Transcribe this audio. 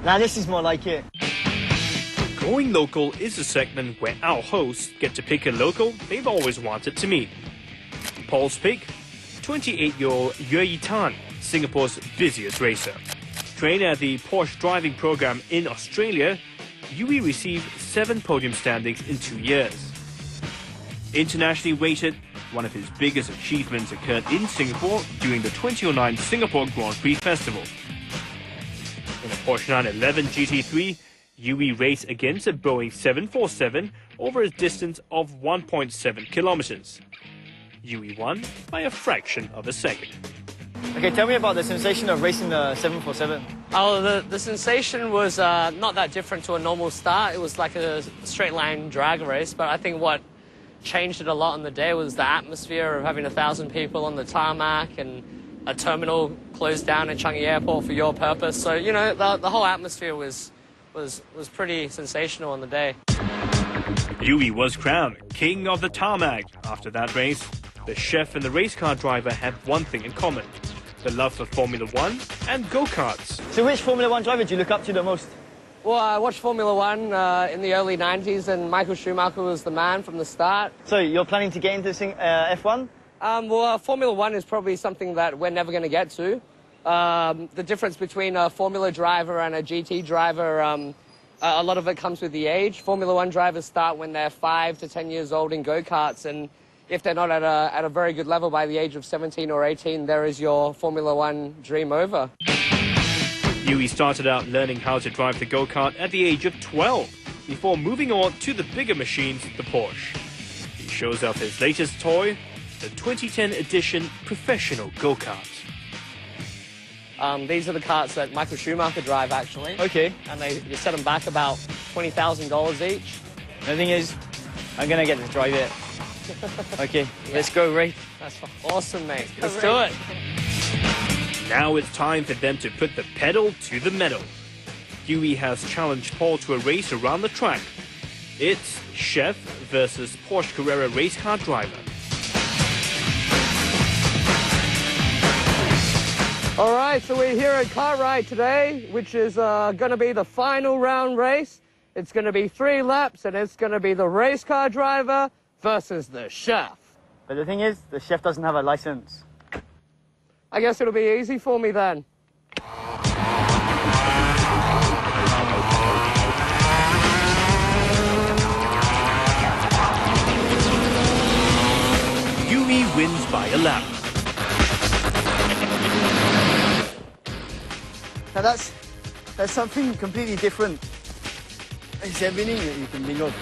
Now this is more like it. Going Local is a segment where our hosts get to pick a local they've always wanted to meet. Paul's pick, 28-year-old Yuey Tan, Singapore's busiest racer. Trained at the Porsche driving program in Australia, Yuey received 7 podium standings in 2 years. Internationally rated, one of his biggest achievements occurred in Singapore during the 2009 Singapore Grand Prix Festival. In a Porsche 911 GT3, Yuey raced against a Boeing 747 over a distance of 1.7 kilometers. Yuey won by a fraction of a second. Okay, tell me about the sensation of racing the 747. Oh, the sensation was not that different to a normal start. It was like a straight line drag race, but I think what changed it a lot on the day was the atmosphere of having 1,000 people on the tarmac and a terminal closed down at Changi Airport for your purpose. So, you know, the whole atmosphere was pretty sensational on the day. Yuey was crowned king of the tarmac after that race. The chef and the race car driver had one thing in common: the love for Formula One and go-karts. So which Formula One driver do you look up to the most? Well, I watched Formula One in the early 90s, and Michael Schumacher was the man from the start. So you're planning to get into F1? Formula One is probably something that we're never going to get to. The difference between a Formula driver and a GT driver, a lot of it comes with the age. Formula One drivers start when they're 5 to 10 years old in go-karts, and if they're not at a very good level by the age of 17 or 18, there is your Formula One dream over. Yuey started out learning how to drive the go-kart at the age of 12, before moving on to the bigger machines, the Porsche. He shows off his latest toy, the 2010 edition Professional Go-Kart. These are the karts that Michael Schumacher drive, actually. Okay. And you set them back about $20,000 each. The thing is, I'm going to get to drive it. Okay, yeah. Let's go, Ray. That's awesome, mate. Let's do it. Now it's time for them to put the pedal to the metal. Yuey has challenged Paul to a race around the track. It's chef versus Porsche Carrera race car driver. All right, so we're here at Kartright today, which is going to be the final round race. It's going to be 3 laps, and it's going to be the race car driver versus the chef. But the thing is, the chef doesn't have a license. I guess it'll be easy for me then. Yuey wins by a lap. Now that's something completely different. It's everything that you can think of.